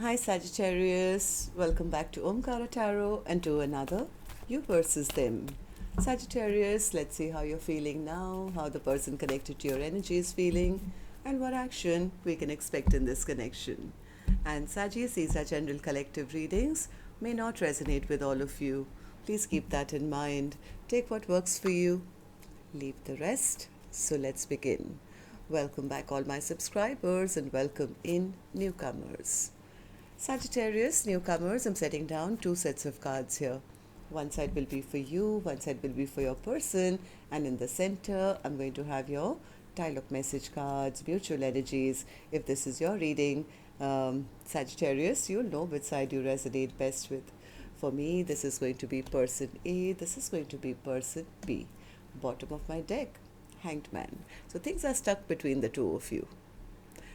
Hi Sagittarius, welcome back to Omkaratarot and to another You versus Them. Sagittarius, let's see how you're feeling now, how the person connected to your energy is feeling, and what action we can expect in this connection. And Sagittarius, these are general collective readings, may not resonate with all of you. Please keep that in mind. Take what works for you, leave the rest. So let's begin. Welcome back all my subscribers and welcome in newcomers. Sagittarius, newcomers, I'm setting down two sets of cards here. One side will be for you, one side will be for your person, and in the center, I'm going to have your dialogue message cards, mutual energies. If this is your reading, Sagittarius, you'll know which side you resonate best with. For me, this is going to be person A, this is going to be person B. Bottom of my deck, Hanged Man. So things are stuck between the two of you.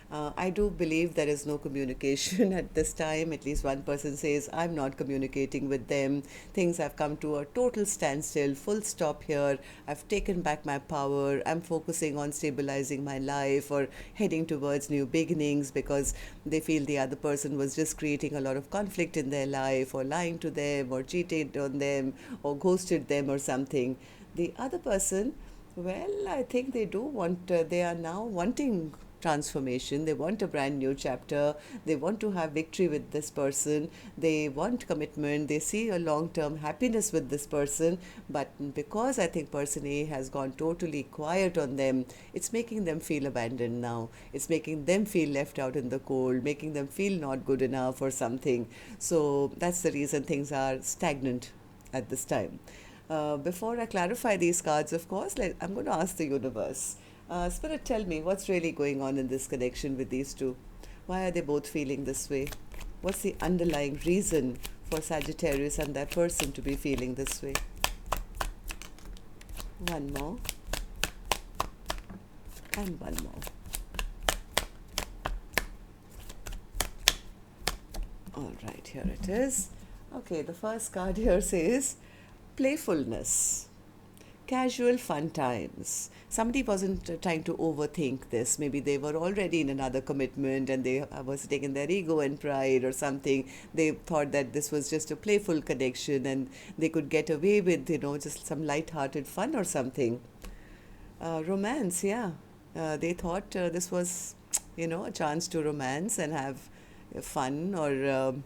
I do believe there is no communication at this time. At least one person says, I'm not communicating with them. Things have come to a total standstill, full stop here. I've taken back my power. I'm focusing on stabilizing my life or heading towards new beginnings because they feel the other person was just creating a lot of conflict in their life or lying to them or cheated on them or ghosted them or something. The other person, well, I think they do want, they are now wanting transformation. They want a brand new chapter. They want to have victory with this person. They want commitment. They see a long-term happiness with this person. But because I think person A has gone totally quiet on them, it's making them feel abandoned now. It's making them feel left out in the cold, making them feel not good enough or something. So that's the reason things are stagnant at this time. Before I clarify these cards, of course, I'm going to ask the universe. Spirit, tell me what's really going on in this connection with these two. Why are they both feeling this way? What's the underlying reason for Sagittarius and that person to be feeling this way? One more. And one more. All right, here it is. Okay, the first card here says playfulness. Casual fun times. Somebody wasn't trying to overthink this. Maybe they were already in another commitment and they was taking their ego and pride or something. They thought that this was just a playful connection and they could get away with, just some light-hearted fun or something. Romance, yeah. They thought this was, a chance to romance and have fun or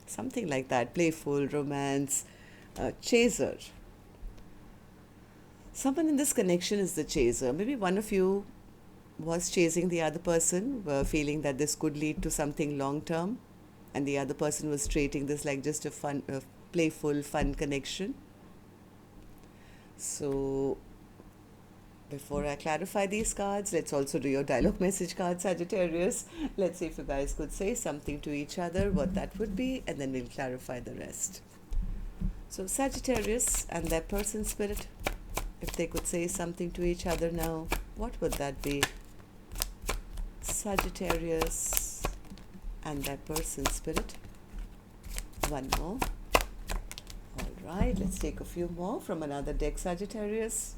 something like that. Playful, romance, chaser. Someone in this connection is the chaser. Maybe one of you was chasing the other person, feeling that this could lead to something long-term, and the other person was treating this like just a fun, playful, fun connection. So, before I clarify these cards, let's also do your dialogue message card, Sagittarius. Let's see if you guys could say something to each other, what that would be, and then we'll clarify the rest. So, Sagittarius and their person spirit, if they could say something to each other now, what would that be? Sagittarius and their person spirit. One more. All right, let's take a few more from another deck, Sagittarius.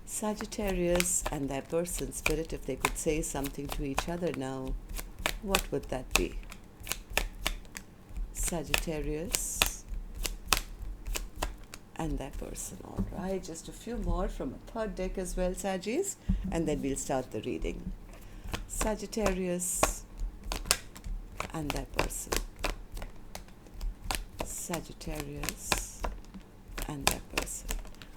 Sagittarius and their person spirit, if they could say something to each other now, what would that be? Sagittarius and that person. All right, just a few more from a third deck as well, Sagittarius, and then we'll start the reading. Sagittarius and that person. Sagittarius and that person.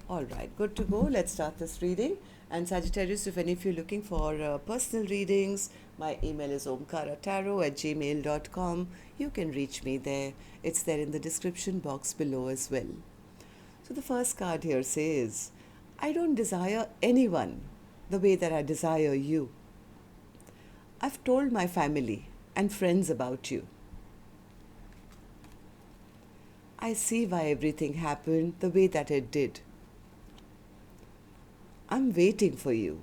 All right, good to go. Let's start this reading. And Sagittarius, if any of you are looking for personal readings, my email is omkaratarot@gmail.com. You can reach me there. It's there in the description box below as well. So the first card here says, I don't desire anyone the way that I desire you. I've told my family and friends about you. I see why everything happened the way that it did. I'm waiting for you.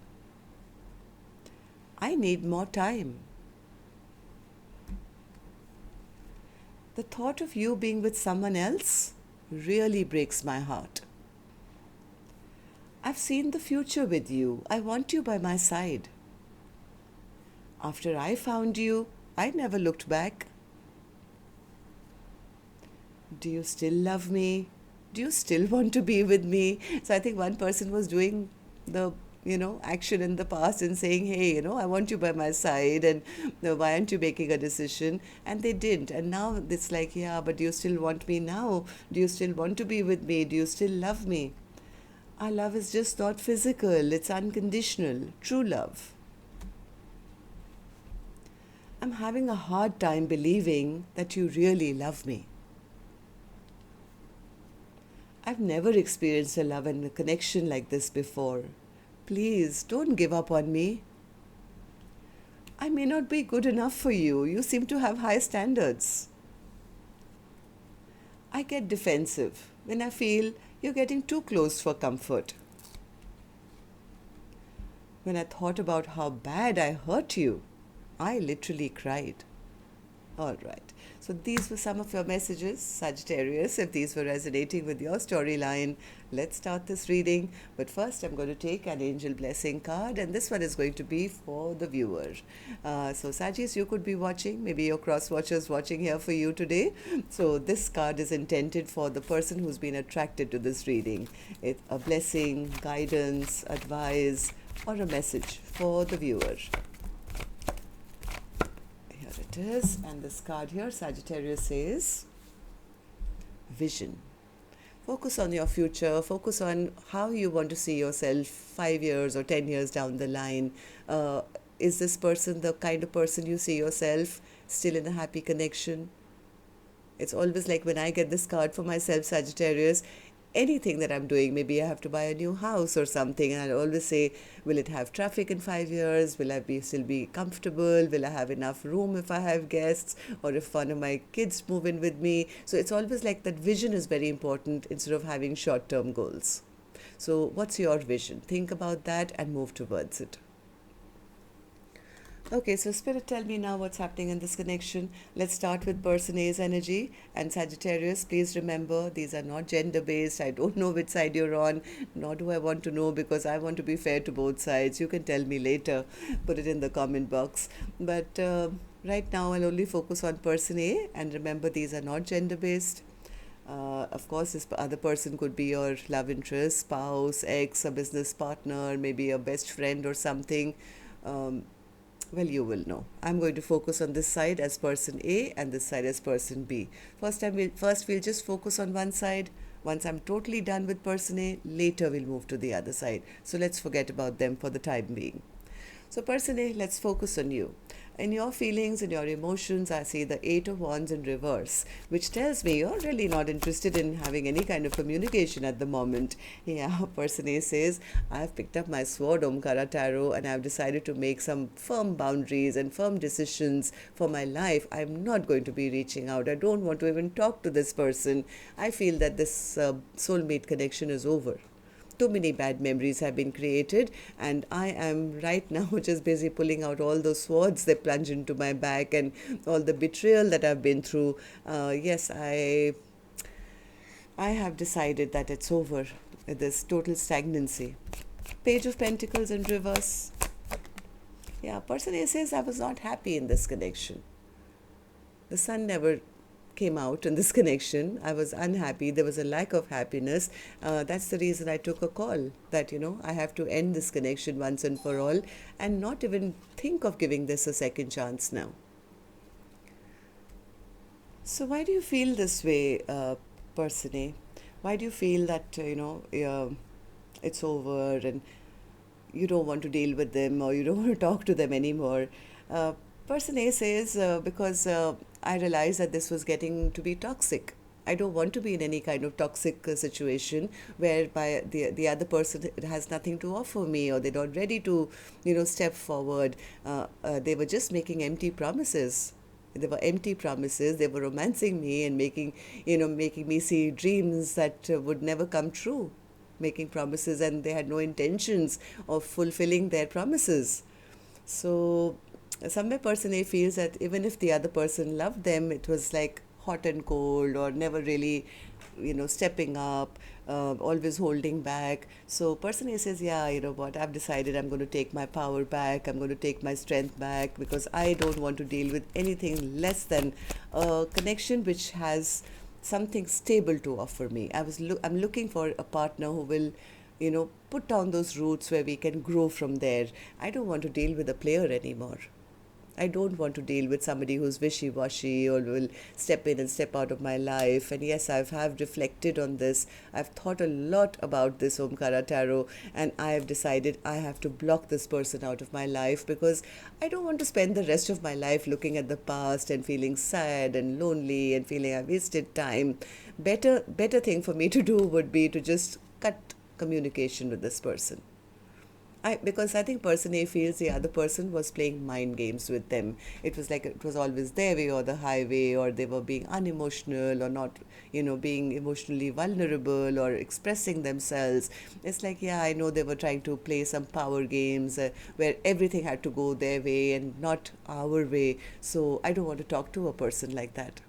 I need more time. The thought of you being with someone else really breaks my heart. I've seen the future with you. I want you by my side. After I found you, I never looked back. Do you still love me? Do you still want to be with me? So I think one person was doing the action in the past and saying, hey, I want you by my side, and why aren't you making a decision? And they didn't. And now it's like, yeah, but do you still want me now? Do you still want to be with me? Do you still love me? Our love is just not physical, it's unconditional, true love. I'm having a hard time believing that you really love me. I've never experienced a love and a connection like this before. Please, don't give up on me. I may not be good enough for you. You seem to have high standards. I get defensive when I feel you're getting too close for comfort. When I thought about how bad I hurt you, I literally cried. All right. So these were some of your messages, Sagittarius. If these were resonating with your storyline, let's start this reading. But first, I'm going to take an angel blessing card, and this one is going to be for the viewer. So Sagittarius, you could be watching. Maybe your cross watchers watching here for you today. So this card is intended for the person who's been attracted to this reading. It's a blessing, guidance, advice, or a message for the viewer. It is, and this card here, Sagittarius, says vision. Focus on your future. Focus on how you want to see yourself 5 years or 10 years down the line. Is this person the kind of person you see yourself still in a happy connection? It's always like when I get this card for myself, Sagittarius, anything that I'm doing, maybe I have to buy a new house or something, and I'll always say, will it have traffic in 5 years? Will I still be comfortable? Will I have enough room if I have guests, or if one of my kids move in with me? So it's always like that vision is very important instead of having short-term goals. So what's your vision? Think about that and move towards it. Okay, so Spirit, tell me now what's happening in this connection. Let's start with person A's energy. And Sagittarius, please remember, these are not gender-based. I don't know which side you're on, nor do I want to know, because I want to be fair to both sides. You can tell me later. Put it in the comment box. But right now, I'll only focus on person A. And remember, these are not gender-based. Of course, this other person could be your love interest, spouse, ex, a business partner, maybe a best friend or something. Well, you will know. I'm going to focus on this side as person A and this side as person B. First we'll just focus on one side. Once I'm totally done with person A, later we'll move to the other side. So let's forget about them for the time being. So person A, let's focus on you. In your feelings and your emotions, I see the 8 of Wands in reverse, which tells me you're really not interested in having any kind of communication at the moment. Yeah, person A says, I've picked up my sword, Omkaratarot, and I've decided to make some firm boundaries and firm decisions for my life. I'm not going to be reaching out. I don't want to even talk to this person. I feel that this soulmate connection is over. Too many bad memories have been created, and I am right now just busy pulling out all those swords that plunge into my back and all the betrayal that I've been through. Yes, I have decided that it's over. This total stagnancy. Page of Pentacles in reverse. Yeah, person A says, I was not happy in this connection. The sun never came out in this connection. I was unhappy. There was a lack of happiness. That's the reason I took a call that, I have to end this connection once and for all and not even think of giving this a second chance now. So why do you feel this way, person A? Why do you feel that, it's over and you don't want to deal with them or you don't want to talk to them anymore? Person A says, because I realized that this was getting to be toxic. I don't want to be in any kind of toxic situation whereby the other person has nothing to offer me, or they're not ready to, step forward. They were just making empty promises. They were empty promises. They were romancing me and making me see dreams that would never come true. Making promises, and they had no intentions of fulfilling their promises. So somewhere person A feels that even if the other person loved them, it was like hot and cold, or never really stepping up, always holding back. So person A says, yeah, you know what, I've decided I'm going to take my power back, I'm going to take my strength back, because I don't want to deal with anything less than a connection which has something stable to offer me. I'm looking for a partner who will, put down those roots where we can grow from there. I don't want to deal with a player anymore. I don't want to deal with somebody who's wishy-washy or will step in and step out of my life. And yes, have reflected on this. I've thought a lot about this Omkara Tarot, and I have decided I have to block this person out of my life, because I don't want to spend the rest of my life looking at the past and feeling sad and lonely and feeling I wasted time. Better thing for me to do would be to just cut communication with this person. Because I think person A feels the other person was playing mind games with them. It was like it was always their way or the highway, or they were being unemotional or not, being emotionally vulnerable or expressing themselves. It's like, yeah, I know they were trying to play some power games where everything had to go their way and not our way. So I don't want to talk to a person like that.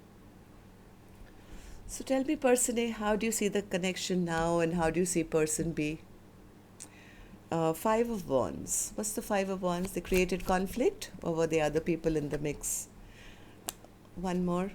So tell me, person A, how do you see the connection now, and how do you see person B? Five of Wands. What's the Five of Wands? They created conflict, or were there other people in the mix? One more.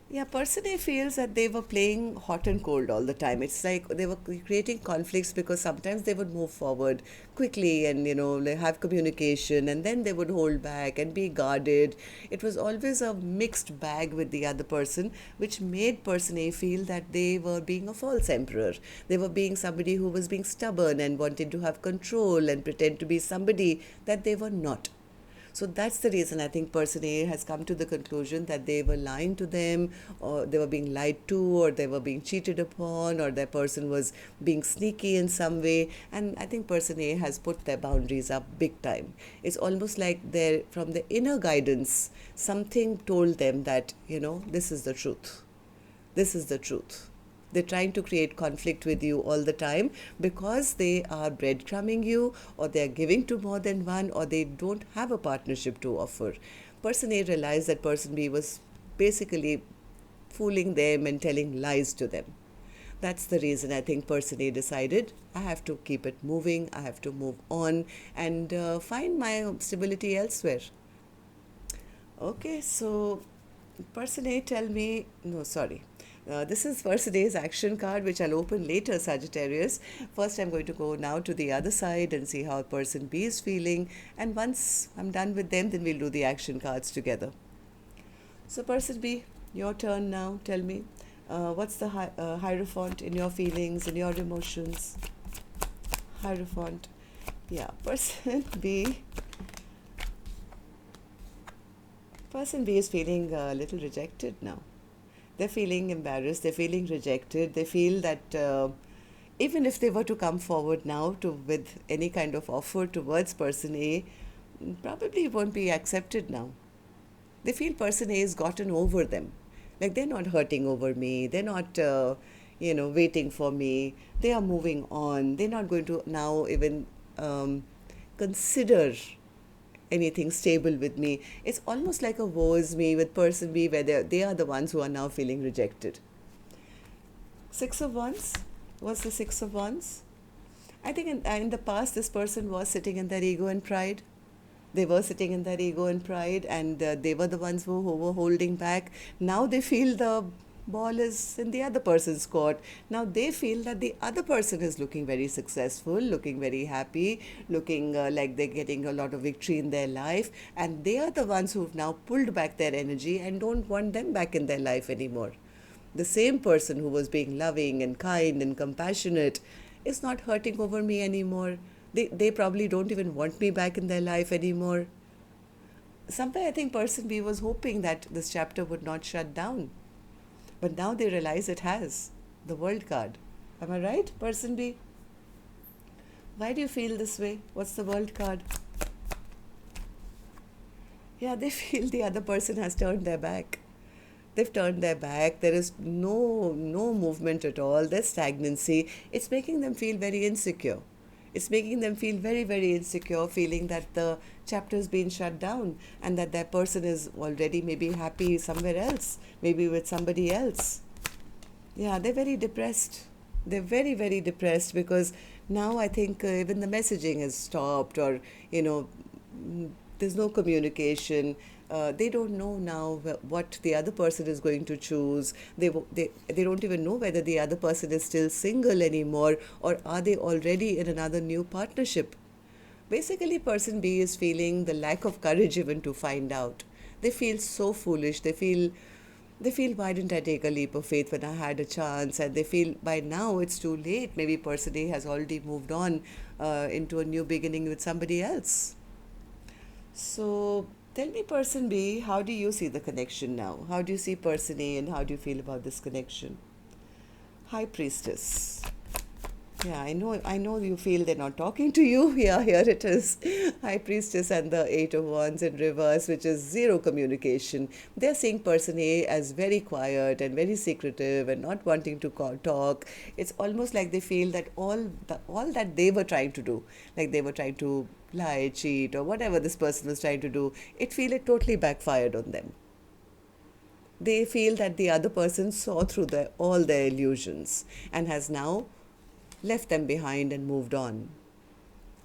Yeah, person A feels that they were playing hot and cold all the time. It's like they were creating conflicts because sometimes they would move forward quickly and, they have communication, and then they would hold back and be guarded. It was always a mixed bag with the other person, which made person A feel that they were being a false emperor. They were being somebody who was being stubborn and wanted to have control and pretend to be somebody that they were not. So that's the reason I think person A has come to the conclusion that they were lying to them, or they were being lied to, or they were being cheated upon, or that person was being sneaky in some way. And I think person A has put their boundaries up big time. It's almost like they're, from the inner guidance, something told them that, this is the truth. This is the truth. They're trying to create conflict with you all the time because they are breadcrumbing you, or they're giving to more than one, or they don't have a partnership to offer. Person A realized that person B was basically fooling them and telling lies to them. That's the reason I think person A decided, I have to keep it moving, I have to move on and find my stability elsewhere. Okay, so person A, tell me, no, sorry. This is person A's action card, which I'll open later, Sagittarius. First, I'm going to go now to the other side and see how person B is feeling. And once I'm done with them, then we'll do the action cards together. So person B, your turn now. Tell me, what's the Hierophant in your feelings, in your emotions? Hierophant. Yeah, person B. Person B is feeling a little rejected now. They're feeling embarrassed, they're feeling rejected, they feel that even if they were to come forward now with any kind of offer towards person A, probably won't be accepted now. They feel person A has gotten over them. Like they're not hurting over me, they're not, waiting for me, they are moving on, they're not going to now even consider anything stable with me. It's almost like a woe is me with person B, where they are the ones who are now feeling rejected. Six of Wands. What's the Six of Wands? I think in the past, this person was sitting in their ego and pride. They were sitting in their ego and pride, and they were the ones who were holding back. Now they feel the ball is in the other person's court. Now they feel that the other person is looking very successful, looking very happy, looking like they're getting a lot of victory in their life, and they are the ones who've now pulled back their energy and don't want them back in their life anymore. The same person who was being loving and kind and compassionate is not hurting over me anymore. They probably don't even want me back in their life anymore. Somewhere I think person B was hoping that this chapter would not shut down. But now they realize it has. The World card. Am I right, person B? Why do you feel this way? What's the World card? Yeah, they feel the other person has turned their back. They've turned their back. There is no movement at all. There's stagnancy. It's making them feel very insecure. It's making them feel very, very insecure, feeling that the chapter's been shut down and that that person is already maybe happy somewhere else, maybe with somebody else. Yeah, they're very depressed. They're very, very depressed because now I think even the messaging has stopped, or, you know, there's no communication. They don't know now what the other person is going to choose. They don't even know whether the other person is still single anymore, or are they already in another new partnership. Basically, person B is feeling the lack of courage even to find out. They feel so foolish. They feel, why didn't I take a leap of faith when I had a chance? And they feel by now it's too late. Maybe person A has already moved on into a new beginning with somebody else. So tell me, person B, how do you see the connection now? How do you see person A, and how do you feel about this connection? High Priestess. Yeah, I know you feel they're not talking to you. Yeah, here it is. High Priestess and the Eight of Wands in reverse, which is zero communication. They're seeing person A as very quiet and very secretive and not wanting to talk. It's almost like they feel that all that they were trying to do, like they were trying to lie, cheat, or whatever this person was trying to do, it totally backfired on them. They feel that the other person saw through all their illusions and has now left them behind and moved on.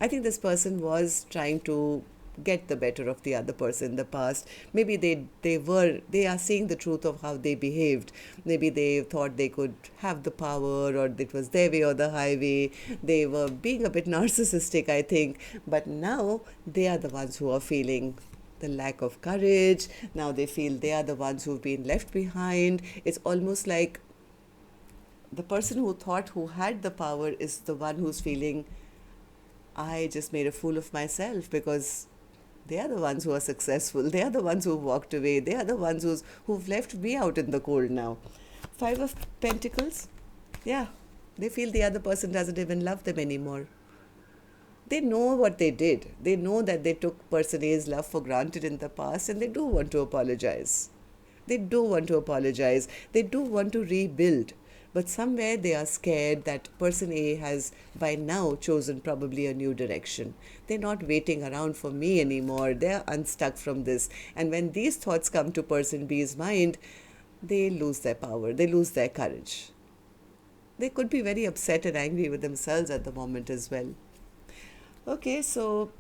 I think this person was trying to get the better of the other person in the past. Maybe they are seeing the truth of how they behaved. Maybe they thought they could have the power, or it was their way or the highway. They were being a bit narcissistic, I think. But now they are the ones who are feeling the lack of courage. Now they feel they are the ones who've been left behind. It's almost like the person who thought who had the power is the one who's feeling, I just made a fool of myself, because they are the ones who are successful. They are the ones who walked away. They are the ones who've left me out in the cold now. Five of Pentacles. Yeah, they feel the other person doesn't even love them anymore. They know what they did. They know that they took person A's love for granted in the past, and they do want to apologize. They do want to apologize. They do want to rebuild. But somewhere they are scared that person A has by now chosen probably a new direction. They're not waiting around for me anymore. They're unstuck from this. And when these thoughts come to person B's mind, they lose their power. They lose their courage. They could be very upset and angry with themselves at the moment as well. Okay, so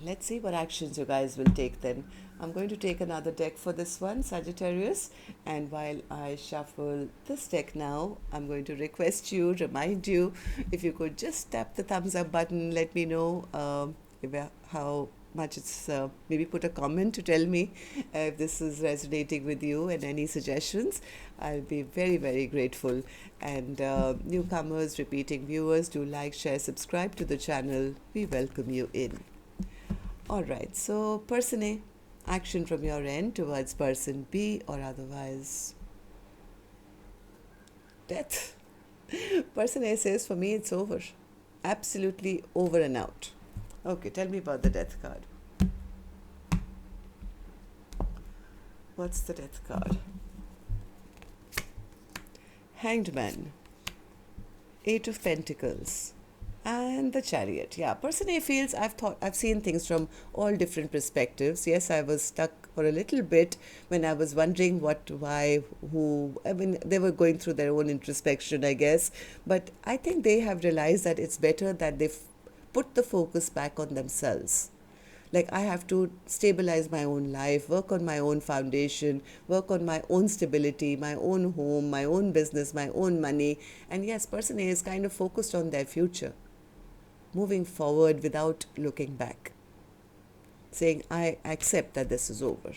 let's see what actions you guys will take then. I'm going to take another deck for this one, Sagittarius. And while I shuffle this deck now, I'm going to remind you, if you could just tap the thumbs up button, let me know how much it's, maybe put a comment to tell me if this is resonating with you, and any suggestions. I'll be very, very grateful. And newcomers, repeating viewers, do like, share, subscribe to the channel. We welcome you in. All right, so person A, action from your end towards person B or otherwise. Death. Person A says, for me, it's over. Absolutely over and out. Okay, tell me about the death card. What's the death card? Hanged Man. Eight of Pentacles. And the Chariot. Yeah, person A feels I've seen things from all different perspectives. Yes, I was stuck for a little bit when I was wondering what, why, who. I mean, they were going through their own introspection, I guess. But I think they have realized that it's better that they put the focus back on themselves. Like, I have to stabilize my own life, work on my own foundation, work on my own stability, my own home, my own business, my own money. And yes, person A is kind of focused on their future, moving forward without looking back, saying, I accept that this is over.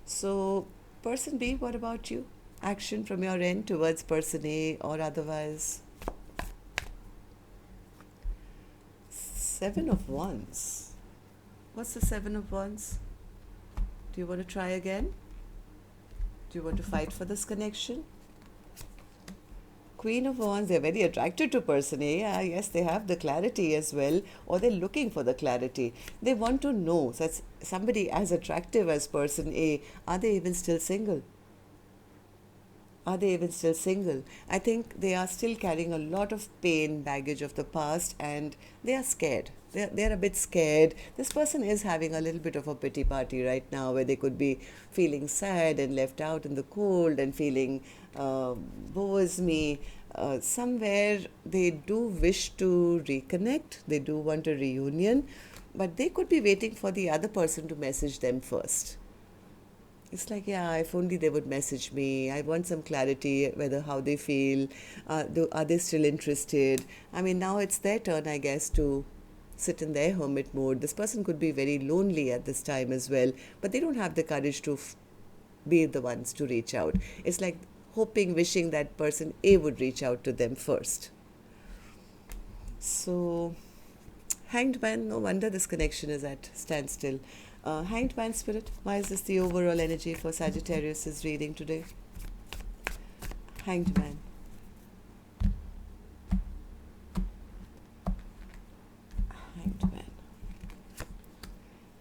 So, person B, what about you? Action from your end towards person A or otherwise. Seven of Wands. What's the Seven of Wands? Do you want to try again? Do you want to fight for this connection? Queen of Wands, they're very attracted to person A. Yes, they have the clarity as well, or they're looking for the clarity. They want to know that somebody as attractive as person A, are they even still single? Are they even still single? I think they are still carrying a lot of pain, baggage of the past, and they are scared. They're a bit scared. This person is having a little bit of a pity party right now where they could be feeling sad and left out in the cold and feeling woe is me. Somewhere they do wish to reconnect, they do want a reunion, but they could be waiting for the other person to message them first. It's like, yeah, if only they would message me. I want some clarity whether how they feel. Are they still interested? I mean, now it's their turn, I guess, to sit in their hermit mode. This person could be very lonely at this time as well, but they don't have the courage to be the ones to reach out. It's like hoping, wishing that person A would reach out to them first. So, Hanged Man, no wonder this connection is at standstill. Hanged Man spirit, why is this the overall energy for Sagittarius' reading today? Hanged Man. Hanged Man.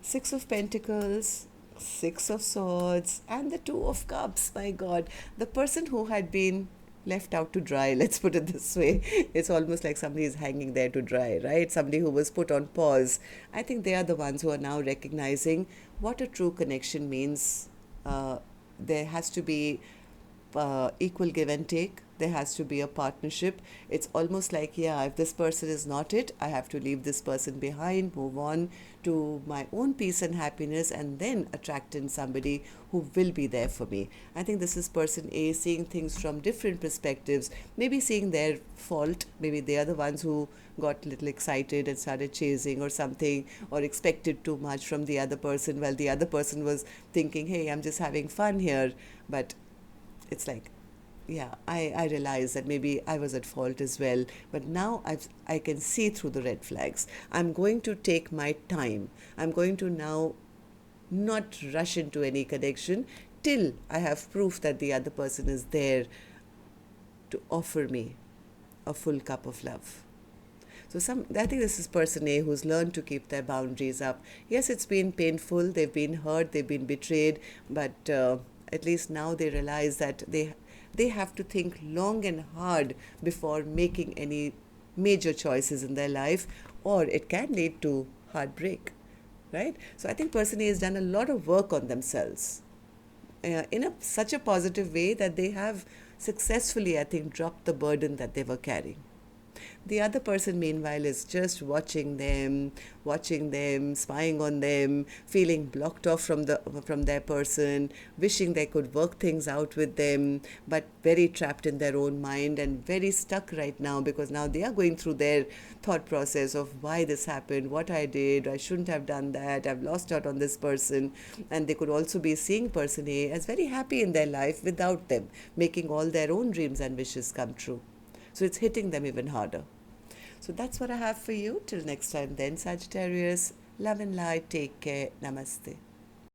Six of Pentacles, Six of Swords, and the Two of Cups. My God, the person who had been left out to dry, let's put it this way. It's almost like somebody is hanging there to dry, right? Somebody who was put on pause. I think they are the ones who are now recognizing what a true connection means. There has to be equal give and take. There has to be a partnership. It's almost like, yeah, if this person is not it, I have to leave this person behind, move on to my own peace and happiness, and then attract in somebody who will be there for me. I think this is person A seeing things from different perspectives, maybe seeing their fault. Maybe they are the ones who got a little excited and started chasing or something, or expected too much from the other person, while the other person was thinking, hey, I'm just having fun here. But it's like, yeah, I realize that maybe I was at fault as well, but now I can see through the red flags. I'm going to take my time. I'm going to now not rush into any connection till I have proof that the other person is there to offer me a full cup of love. So I think this is person A who's learned to keep their boundaries up. Yes, it's been painful. They've been hurt. They've been betrayed. But at least now they realize that they have to think long and hard before making any major choices in their life, or it can lead to heartbreak, right? So I think person A has done a lot of work on themselves in such a positive way that they have successfully, I think, dropped the burden that they were carrying. The other person, meanwhile, is just watching them, spying on them, feeling blocked off from their person, wishing they could work things out with them, but very trapped in their own mind and very stuck right now, because now they are going through their thought process of why this happened, what I did, I shouldn't have done that, I've lost out on this person. And they could also be seeing person A as very happy in their life without them, making all their own dreams and wishes come true. So it's hitting them even harder. So that's what I have for you. Till next time then, Sagittarius. Love and light. Take care. Namaste.